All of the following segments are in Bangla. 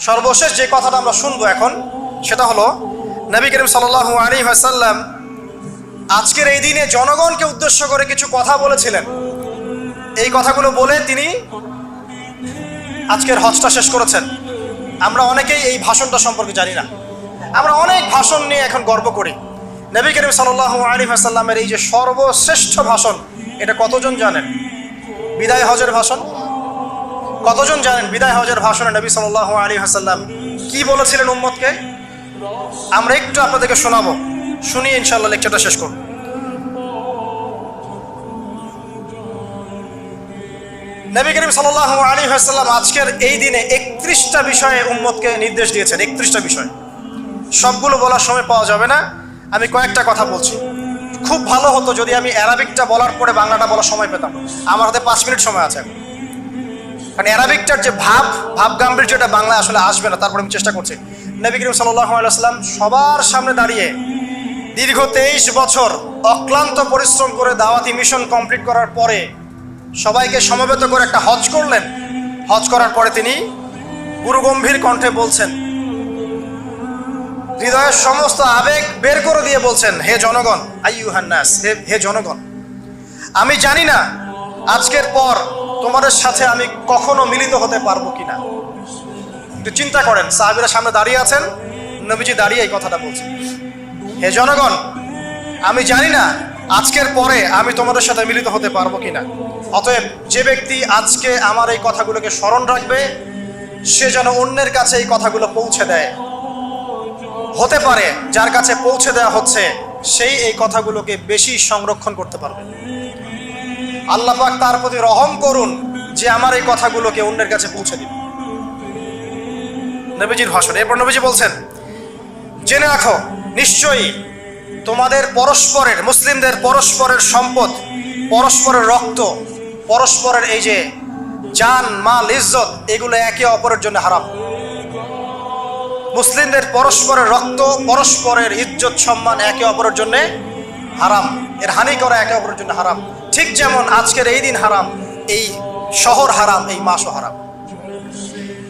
সর্বশেষ যে কথাটা আমরা শুনবো এখন সেটা হলো নবী করিম সাল্লাল্লাহু আলাইহি ওয়াসাল্লাম আজকের এই দিনে জনগণকে উদ্দেশ্য করে কিছু কথা বলেছিলেন। এই কথাগুলো বলে তিনি আজকের হজটা শেষ করেছেন। আমরা অনেকেই এই ভাষণটা সম্পর্কে জানি না। আমরা অনেক ভাষণ নিয়ে এখন গর্ব করি। নবী করিম সাল্লাল্লাহু আলাইহি ওয়াসাল্লামের এই যে সর্বশ্রেষ্ঠ ভাষণ, এটা কতজন জানেন? বিদায় হজের ভাষণ। কতজন জানেন বিদায় হজের ভাষণে নবী সাল্লাল্লাহু আলাইহি ওয়াসাল্লাম কি বলেছিলেন উম্মতকে? আমরা একটু আপনাদেরকে শোনাবো, শুনিয়ে ইনশাআল্লাহ লেকচারটা শেষ করব। নবী করিম সাল্লাল্লাহু আলাইহি ওয়াসাল্লাম আজকের এই দিনে 31টা বিষয়ে উম্মতকে নির্দেশ দিয়েছেন। 31টা বিষয়, সবগুলো বলার সময় পাওয়া যাবে না। আমি কয়েকটা কথা বলছি। খুব ভালো হতো যদি আমি অ্যারাবিকটা বলার পরে বাংলাটা বলার সময় পেতাম। আমার হাতে 5 মিনিট সময় আছে এখন, কারণ অ্যারাবিকটার যে ভাব গাম্ভীর্যটা বাংলায় আসলে আসবে না। তারপরে আমি চেষ্টা করছি। নবী করিম সাল্লাল্লাহু আলাইহি ওয়াসাল্লাম সবার সামনে দাঁড়িয়ে দীর্ঘ 23 বছর অক্লান্ত পরিশ্রম করে দাওয়াতি মিশন কমপ্লিট করার পরে সবাইকে সমবেত করে একটা হজ করলেন। হজ করার পরে তিনি গুরুগম্ভীর কণ্ঠে বলছেন, হৃদয়ের সমস্ত আবেগ বের করে দিয়ে বলছেন, হে জনগণ, আইয়ুহান নাস, হে জনগণ, আমি জানি না আজকের পর তোমাদের সাথে আমি কখনো মিলিত হতে পারবো কিনা। একটু চিন্তা করেন, সাহাবীরা সামনে দাঁড়িয়ে আছেন, নবীজি দাঁড়িয়ে এই কথাটা বলছেন, হে জনগণ, আমি জানি না আজকের পরে আমি তোমাদের সাথে মিলিত হতে পারবো কিনা। অতএব যে ব্যক্তি আজকে আমার এই কথাগুলোকে স্মরণ রাখবে সে যেন অন্যের কাছে এই কথাগুলো পৌঁছে দেয়। হতে পারে যার কাছে পৌঁছে দেওয়া হচ্ছে সেই এই কথাগুলোকে বেশি সংরক্ষণ করতে পারবে। আল্লাহ পাক তার প্রতি রহম করুন যে আমার এই কথাগুলোকে অন্যের কাছে পৌঁছে দিবে। নবীজির ভাষণ। এরপর নবীজি বলছেন, জেনে রাখো নিশ্চয়ই তোমাদের পরস্পরের, মুসলিমদের পরস্পরের সম্পদ, পরস্পরের রক্ত, পরস্পরের এই যে জান মাল ইজ্জত, এগুলো একে অপরের জন্য হারাম। মুসলিমদের পরস্পরের রক্ত, পরস্পরের ইজ্জত সম্মান একে অপরের জন্য হারাম। এর হানি করা একে অপরের জন্য হারাম। ঠিক যেমন আজকের এই দিন হারাম, এই শহর হারাম, এই মাসও হারাম।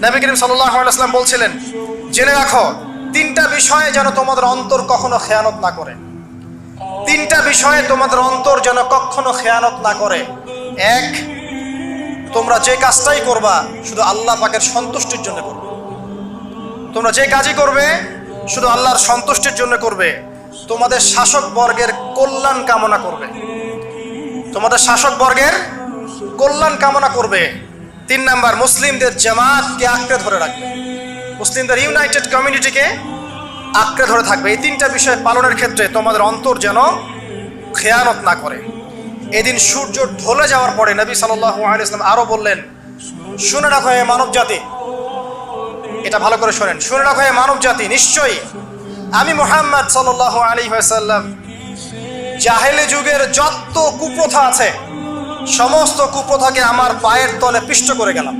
নবী করিম সাল্লাল্লাহু আলাইহি ওয়াসাল্লাম বলছিলেন, জেনে রাখো 3টা বিষয়ে যেন তোমাদের অন্তর কখনো খেয়ানত না করে। 3টা বিষয়ে তোমাদের অন্তর যেন কখনো খেয়ানত না করে। 1, তোমরা যে কাজটাই করবা শুধু আল্লাহ পাকের সন্তুষ্টির জন্য করবে। তোমরা যে কাজই করবে শুধু আল্লাহর সন্তুষ্টির জন্য করবে। তোমাদের শাসক বর্গের কল্যাণ কামনা করবে। তোমাদের শাসক বর্গের কল্যাণ কামনা করবে। 3 নাম্বার, মুসলিমদের জামাতকে আঁকড়ে ধরে রাখবে। মুসলিমদের ইউনাইটেড কমিউনিটিকে আঁকড়ে ধরে থাকবে। এই 3টা বিষয় পালনের ক্ষেত্রে তোমাদের অন্তর যেন খেয়ানত না করে। এদিন সূর্য ঢলে যাওয়ার পরে নবী সাল্লাল্লাহু আলাইহি ওয়াসাল্লাম আরো বললেন, শুনে রাখো হে মানব জাতি, এটা ভালো করে শোনেন, শুনে রাখো হে মানব জাতি, নিশ্চয়ই আমি মুহাম্মদ সাল্লাল্লাহু আলাইহি ওয়াসাল্লাম জাহেলি যুগের যত কুপ্রথা আছে সমস্ত কুপ্রথাকে আমার পায়ের তলে পিষ্ট করে গেলাম।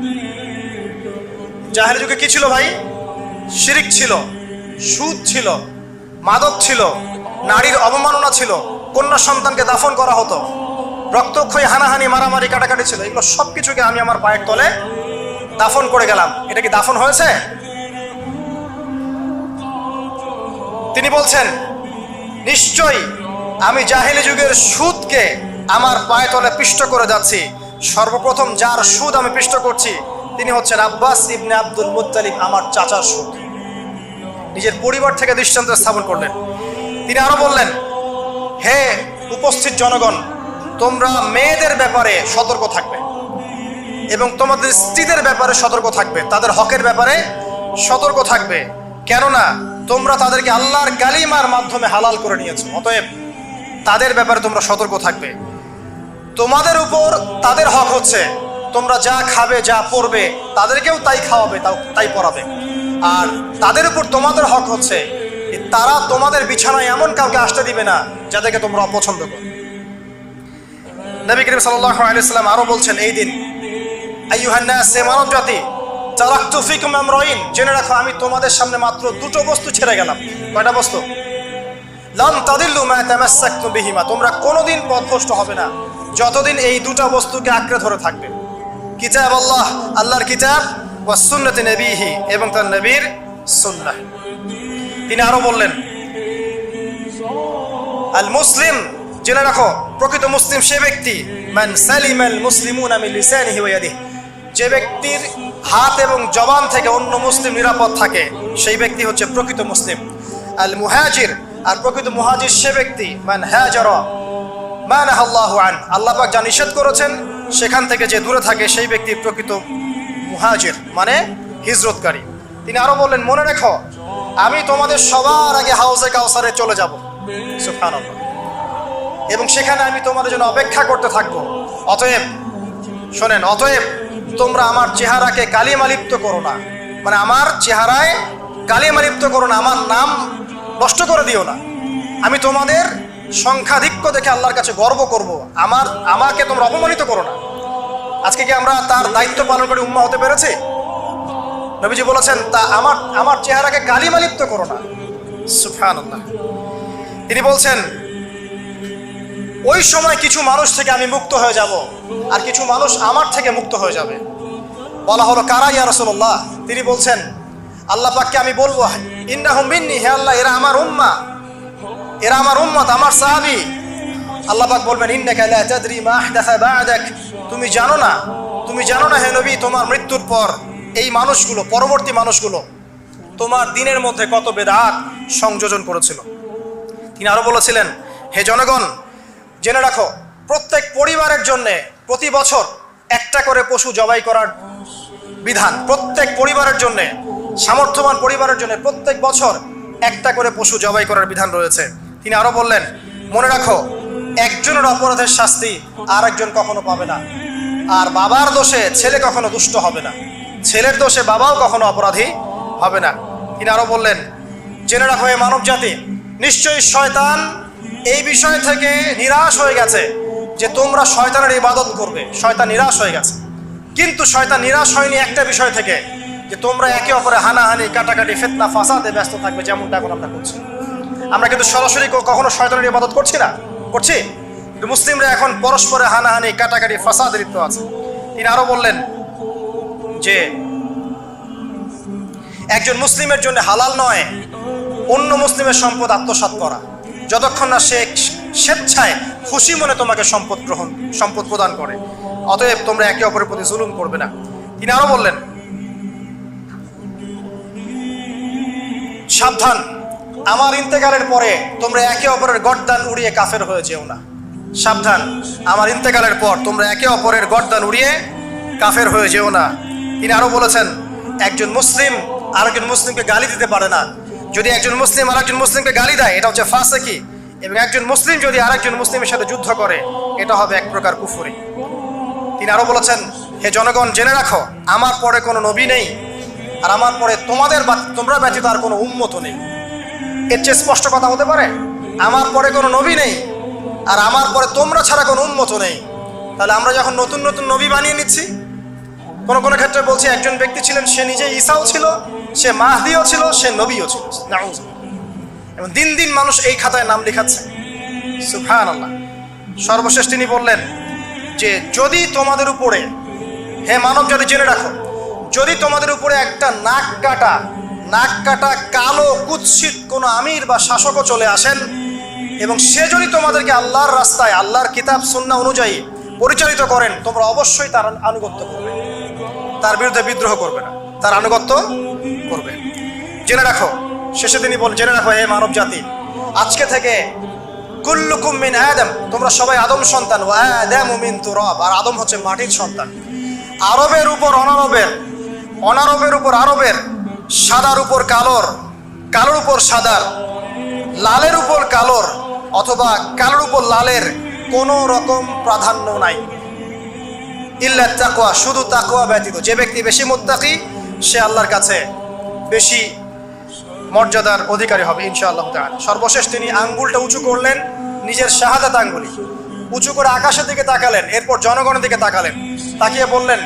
জাহেলি যুগে কি ছিল ভাই? শিরিক ছিল, সুদ ছিল, মাদক ছিল, নারীর অবমাননা ছিল, কন্যা সন্তানকে দাফন করা হতো, রক্তক্ষয়ী, হানাহানি, মারামারি, কাটাকাটি ছিল। এগুলো সবকিছুকে আমি আমার পায়ের তলে দাফন করে গেলাম। এটা কি দাফন হয়েছে? তিনি বলছেন, নিশ্চয়ই আমি জাহেলি যুগের সুদকে আমার পায়ে তলে পিষ্ট করে যাচ্ছি। সর্বপ্রথম যার সুদ আমি পিষ্ট করছি তিনি হচ্ছেন আব্বাস ইবনে আব্দুল মুত্তালিব, আমার চাচার সুদ। নিজের পরিবার থেকে দৃষ্টান্ত স্থাপন করলেন। তিনি আরো বললেন, হে উপস্থিত জনগণ, তোমরা মেয়েদের ব্যাপারে সতর্ক থাকবে এবং তোমাদের স্ত্রীদের ব্যাপারে সতর্ক থাকবে, তাদের হকের ব্যাপারে সতর্ক থাকবে, কেননা তোমরা তাদেরকে আল্লাহর কালিমার মাধ্যমে হালাল করে নিয়েছো। অতএব তাদের ব্যাপারে তোমরা সতর্ক থাকবে। তোমাদের উপর তাদের হক হচ্ছে তোমরা যা খাবে, যা পরবে, তাদেরকেও তাই খাওয়াবে, তাই পরাবে। আর তাদের উপর তোমাদের হক হচ্ছে তারা তোমাদের বিছানায় এমন কাউকে আসতে দিবে না যাদেরকে তোমরা অপছন্দ করো। নবী করিম সাল্লাল্লাহু আলাইহি ওয়াসাল্লাম আরো বলছেন, এই দিন আইয়ুহান নাস, হে মানব জাতি, তারাকতু ফিকুম আমরাইন, জেনে রাখো আমি তোমাদের সামনে মাত্র 2টো বস্তু ছেড়ে গেলাম। কয়টা বস্তু? লান তাদিল্লু মা তামাসসাকতুম বিহিমা, তোমরা কোনোদিন পথভ্রষ্ট হবে না যতদিন এই 2টা বস্তুকে আঁকড়ে ধরে থাকবে। কিতাব আল্লাহ, আল্লাহর কিতাব, ওয়াসুন্নতি নবীহি, এবং তার নবীর সুন্নাহ। তিনি আরো বললেন, আল মুসলিম, জেনে রাখো প্রকৃত মুসলিম সে ব্যক্তি মান সালিমাল মুসলিমুনা মিন লিসানিহি ওয়া ইয়াদিহি, যে ব্যক্তির হাত এবং জবান থেকে অন্য মুসলিম নিরাপদ থাকে সেই ব্যক্তি হচ্ছে প্রকৃত মুসলিম। আল মুহাজির, আর প্রকৃত মুহাজির সে ব্যক্তি মান হাজারা মা নাহাল্লাহু আন, আল্লাহ পাক যা নিষেধ করেছেন সেখান থেকে যে দূরে থাকে সেই ব্যক্তি প্রকৃত মুহাজির, মানে হিজরতকারী। তিনি আরো বললেন, মনে রেখো আমি তোমাদের সবার আগে হাউজে কাউসারে চলে যাব, সুবহানাল্লাহ, এবং সেখানে আমি তোমাদের জন্য অপেক্ষা করতে থাকবো। অতএব শোনেন, অতএব তোমরা আমার চেহারাকে কালিমালিপ্ত করো না, মানে আমার চেহারায় কালিমালিপ্ত করো না, আমার নাম নষ্ট করে দিও না। আমি তোমাদের সংখ্যাধিক্য দেখে আল্লাহর কাছে গর্ব করব, আমাকে তোমরা অপমানিত করো না। আজকে কি আমরা তার দায়িত্ব পালন করে উম্মাহ হতে পেরেছি? নবীজি বলেছেন, তা আমার চেহারাকে কালিমালিপ্ত করো না, সুবহানাল্লাহ। তিনি বলছেন, ওই সময় কিছু মানুষ থেকে আমি মুক্ত হয়ে যাব, আর কিছু মানুষ আমার থেকে মুক্ত হয়ে যাবে। বলা হলো, কারা ইয়া রাসূলুল্লাহ? তিনি বলছেন, আল্লাহ পাককে আমি বলবো, ইন্নাহুম মিন্নি, হে আল্লাহ এরা আমার উম্মাহ, এরা আমার উম্মত, আমার সাহাবী। আল্লাহ পাক বলবেন, ইন্নাকা লা তাদরি মা আহদাসা বা'দাক, তুমি জানো না হে নবী, তোমার মৃত্যুর পর এই মানুষগুলো, পরবর্তী মানুষগুলো তোমার দিনের মধ্যে কত বেদাত সংযোজন করেছিল। তিনি আরো বলেছিলেন, হে জনগণ জেনে রাখো প্রত্যেক পরিবারের জন্য প্রতি বছর একটা করে পশু জবাই করার বিধান, প্রত্যেক পরিবারের জন্য, সামর্থ্যবান পরিবারের জন্য প্রত্যেক বছর একটা করে পশু জবাই করার বিধান রয়েছে। তিনি আরো বললেন, মনে রাখো একজনের অপরাধের শাস্তি আর একজন কখনো পাবে না, আর বাবার দোষে ছেলে কখনো দুষ্ট হবে না, ছেলের দোষে বাবাও কখনো অপরাধী হবে না। তিনি আরো বললেন, জেনে রাখো হে মানব জাতি, নিশ্চয়ই শয়তান এই বিষয় থেকে নিরাশ হয়ে গেছে যে তোমরা শয়তানের ইবাদত করবে। শয়তান নিরাশ হয়ে গেছে, কিন্তু শয়তান নিরাশ হয়নি একটা বিষয় থেকে, যে তোমরা একে অপরে হানাহানি, কাটাকাটি, ফিতনা, ফাসাদে ব্যস্ত থাকবে, যেমনটা এখন আমরা করছি। আমরা কিন্তু সরাসরি কখনো শয়তানের ইবাদত করছি না, করছি, কিন্তু মুসলিমরা এখন পরস্পরে হানাহানি, কাটাকাটি, ফাসাদে লিপ্ত আছে। তিনি আরো বললেন যে একজন মুসলিমের জন্য হালাল নয় অন্য মুসলিমের সম্পদ আত্মসাৎ করা, যতক্ষণ না সে স্বেচ্ছায় খুশি মনে তোমাকে সম্পদ প্রদান করে। অতএব তোমরা একে অপরের প্রতি জুলুম করবে না। তিনি আরো বললেন, সাবধান, আমার ইন্তেকালের পরে তোমরা একে অপরের গর্দান উড়িয়ে কাফের হয়ে যেও না। সাবধান, আমার ইন্তেকালের পর তোমরা একে অপরের গর্দান উড়িয়ে কাফের হয়ে যেও না। তিনি আরো বলেছেন, একজন মুসলিম আরেকজন মুসলিমকে গালি দিতে পারে না। যদি একজন মুসলিম আরেকজন মুসলিমকে গালি দেয়, এটা হচ্ছে ফাসিকি, এবং একজন মুসলিম যদি আরেকজন মুসলিমের সাথে যুদ্ধ করে, এটা হবে এক প্রকার কুফরি। তিনি আরো বলেছেন, হে জনগণ জেনে রাখো আমার পরে কোনো নবী নেই, আর আমার পরে তোমরা ব্যতীত আর কোনো উম্মত নেই। এর চেয়ে স্পষ্ট কথা হতে পারে? আমার পরে কোনো নবী নেই, আর আমার পরে তোমরা ছাড়া কোনো উম্মত নেই। তাহলে আমরা যখন নতুন নতুন নবী বানিয়ে নিচ্ছি, কোনো কোনো ক্ষেত্রে বলছি একজন ব্যক্তি ছিলেন, সে নিজে ঈসাও ছিল, সে মাহদিও ছিল, সে নবীও ছিল, এবং দিন দিন মানুষ এই খাতায় নাম লেখাচ্ছে, সুবহানাল্লাহ। সর্বশেষ তিনি বললেন যে যদি তোমাদের উপরে, হে মানব জাতি জেনে রাখো, যদি তোমাদের উপরে একটা নাক কাটা কালো কুৎসিত কোনো আমির বা শাসকও চলে আসেন, এবং সে যদি তোমাদেরকে আল্লাহর রাস্তায়, আল্লাহর কিতাব সুন্নাহ অনুযায়ী পরিচালিত করেন, তোমরা অবশ্যই তার আনুগত্য করবে, তার বিরুদ্ধে বিদ্রোহ করবে না, তার আনুগত্য করবে। জেনে রাখো, শেষে তিনি বলেন, জেনে রাখো হে মানব জাতি, আজকে থেকে কুল্লুকুম মিন আদম, তোমরা সবাই আদম সন্তান, ওয়া আদামু মিন তুরাব, আর আদম হচ্ছে মাটির সন্তান। আরবের উপর অনারবের, অনারবের উপর আরবের, সাদার উপর কালোর, কালোর উপর সাদার, লালের উপর কালোর, অথবা কালোর উপর লালের কোনো রকম প্রাধান্য নাই, ইল্লা তাকওয়া, শুধু তাকওয়া ব্যতীত। যে ব্যক্তি বেশি মুত্তাকি, সে আল্লাহর কাছে বেশি মর্যাদার অধিকারী হবে ইনশাআল্লাহ তাআলা। সর্বশেষ তিনি আঙ্গুলটা উঁচু করলেন, নিজের শাহাদাত আঙ্গুলি উঁচু করে আকাশের দিকে তাকালেন, এরপর জনগণের দিকে তাকালেন, তাকিয়ে বললেন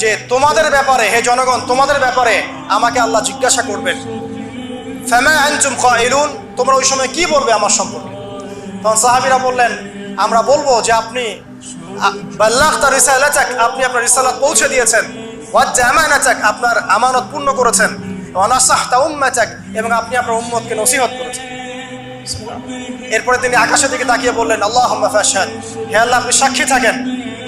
যে তোমাদের ব্যাপারে, হে জনগণ, তোমাদের ব্যাপারে আমাকে আল্লাহ জিজ্ঞাসা করবেন, ফামা আনতুম কাইলুন, তোমরা ওই সময় কি বলবে আমার সম্পর্কে? তখন সাহাবীরা বললেন, আমরা বলবো যে আপনি বাল্লাগতা রিসালাতাক, আপনি আপনার রিসালাত পৌঁছে দিয়েছেন, ওয়াজ্জা আমানাতাক, আপনার আমানত পূর্ণ করেছেন, ওয়া নাসাহতা উম্মাতাক, এবং আপনি আপনার উম্মতকে নসিহত করেছেন। এরপরে তিনি আকাশের দিকে তাকিয়ে বললেন, আল্লাহুম্মা ফাশহাদ, হে আল্লাহ আপনি সাক্ষী থাকেন।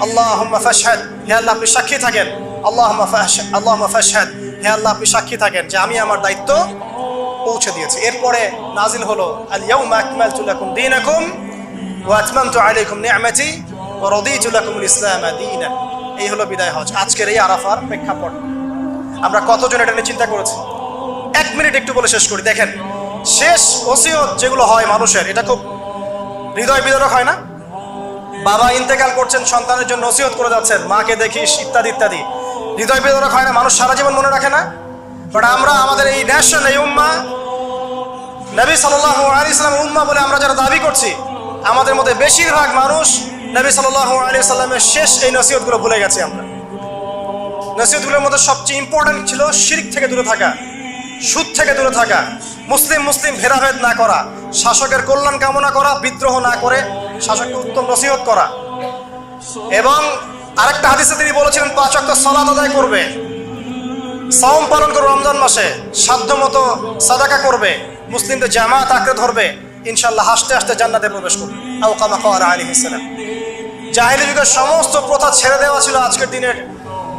আল্লাহুম্মা ফাশহাদ, হে আল্লাহ আপনি সাক্ষী থাকেন। আল্লাহুম্মা ফাশহাদ, হে আল্লাহ আপনি সাক্ষী থাকেন যে আমি আমার দায়িত্ব পৌঁছে দিয়েছি। এরপরে নাজিল হলো আল ইয়াউমা আকমালতু লাকুম দীনাকুম ওয়া আতমামতু আলাইকুম নি'মাতি ওয়া রাদিতু লাকুমুল ইসলাম দীনান। এই হলো বিদায় হজ, আজকের এই আরাফার প্রেক্ষাপট। আমরা কতজন এটা নিয়ে চিন্তা করেছি? 1 মিনিট একটু বলে শেষ করি। দেখেন, শেষ ওসিয়ত যেগুলো হয় মানুষের, এটা খুব হৃদয় বিদারক হয় না? বাবা ইন্তেকাল করছেন, সন্তানের জন্য ওসিয়ত করে যাচ্ছেন, মাকে দেখিস ইত্যাদি ইত্যাদি, হৃদয় বিদারক হয় না? মানুষ সারা জীবন মনে রাখে না? বাট আমরা আমাদের এই ন্যাশন, এই উম্মাহ, নবী সাল্লাল্লাহু আলাইহি ওয়াসাল্লামের উম্মাহ বলে আমরা যারা দাবি করছি, আমাদের মধ্যে বেশিরভাগ মানুষ নবী সাল্লাল্লাহু আলাইহি ওয়াসাল্লামের শেষ এই নসিহতগুলো ভুলে গেছি আমরা। নসিহতগুলোর মধ্যে সবচেয়ে ইম্পর্টেন্ট ছিল শিরক থেকে দূরে থাকা, সুদ থেকে দূরে থাকা, মুসলিম ভেদাভেদ না করা, শাসকের কল্যাণ কামনা করা, বিদ্রোহ না করে শাসককে উত্তম নসিহত করা। এবং আরেকটা হাদিসে তিনি বলেছিলেন 5 ওয়াক্ত সালাত আদায় করবে, সাওম পালন করবে, রমজান মাসে সাধ্যমতো সাদাকা করবে, মুসলিমদের জামাত আঁকড়ে ধরবে, ইনশাআল্লাহ হাসতে হাসতে জান্নাতে প্রবেশ করবে। আও কামা ক্বালা আলাইহিস সালাম। জাহেলি যুগের সমস্ত প্রথা ছেড়ে দেওয়া ছিল আজকের দিনের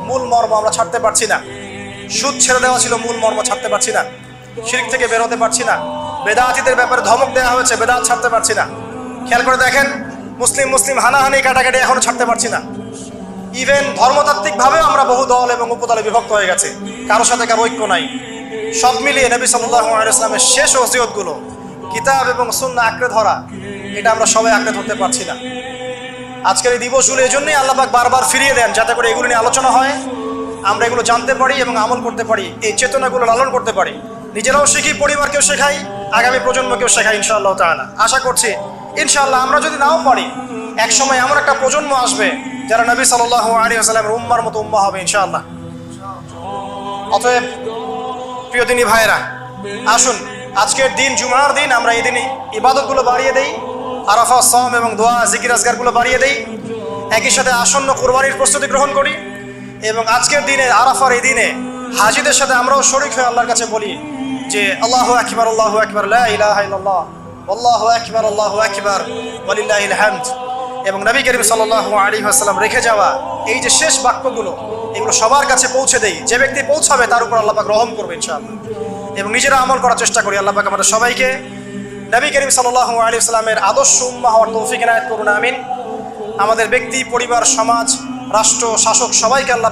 মূল মর্ম আমরা ছাড়তে পারছি না। সুদ ছেড়ে দেওয়া ছিল মূল মর্ম, ছাড়তে পারছি না। শিরক থেকে বের হতে পারছি না। বেদাতীদের ব্যাপারে ধমক দেওয়া হয়েছে, বেদাত ছাড়তে পারছি না। খেয়াল করে দেখেন, মুসলিম হানাহানি কাটাকাটি এখনো ছাড়তে পারছি না। ইভেন ধর্মতাত্ত্বিকভাবেও আমরা বহু দল এবং উপদলে বিভক্ত হয়ে গেছে, কারোর সাথে কারো ঐক্য নাই। সব মিলিয়ে নবী সাল্লাল্লাহু আলাইহি ওয়াসাল্লামের শেষ ওসিয়তগুলো, কিতাব এবং সুন্নাহ আঁকড়ে ধরা, এটা আমরা সবাই আঁকড়ে ধরতে পারছি না। আজকের এই দিবসগুলো এই জন্যই আল্লাহ পাক বারবার ফিরিয়ে দেন, যাতে করে এগুলো নিয়ে আলোচনা হয়, আমরা এগুলো জানতে পারি এবং আমল করতে পারি, এই চেতনাগুলো লালন করতে পারি, নিজেরাও শিখি, পরিবারকেও শেখাই, আগামী প্রজন্মকেও শেখাই ইনশাআল্লাহ তাআলা। আশা করছি ইনশাআল্লাহ আমরা যদি নাও পারি, এক সময় এমন একটা প্রজন্ম আসবে যারা নবী সাল্লাল্লাহু আলাইহি ওয়াসাল্লামের উম্মার মতো উম্মাহ হবে ইনশাআল্লাহ। অতএব প্রিয় দিনী ভাইয়েরা, আসুন আজকের দিন, জুমার দিন, আমরা এই দিনে ইবাদতগুলো বাড়িয়ে দেই, আরাফা, সাওম এবং দোয়া, জিকির আজকারগুলো বাড়িয়ে দেই, একই সাথে আসন্ন কুরবানির প্রস্তুতি গ্রহণ করি। এবং আজকের দিনে, আরাফার এই দিনে হাজিদের সাথে আমরাও শরীক হয়ে আল্লাহর কাছে বলি যে আল্লাহু আকবার, আল্লাহু আকবার, লা ইলাহা ইল্লাল্লাহ, আল্লাহু আকবার, আল্লাহু আকবার, ওয়ালিল্লাহিল হামদ। এবং নবী করিম সাল্লাল্লাহু আলাইহি ওয়াসাল্লাম রেখে যাওয়া এই যে শেষ বাক্যগুলো, এগুলো সবার কাছে পৌঁছে দেই। যে ব্যক্তি পৌঁছাবে তার উপর আল্লাহ পাক রহম করবে ইনশাআল্লাহ। এবং নিজেরা আমল করার চেষ্টা করি। আল্লাহ পাক আমাদের সবাইকে নবী করিম সাল্লাল্লাহু আলাইহি ওয়াসাল্লামের আদর্শ উম্মাহ হওয়ার তৌফিক এনায়েত করুন, আমিন। আমাদের ব্যক্তি, পরিবার, সমাজ, রাষ্ট্র, শাসক সবাইকে আল্লাহ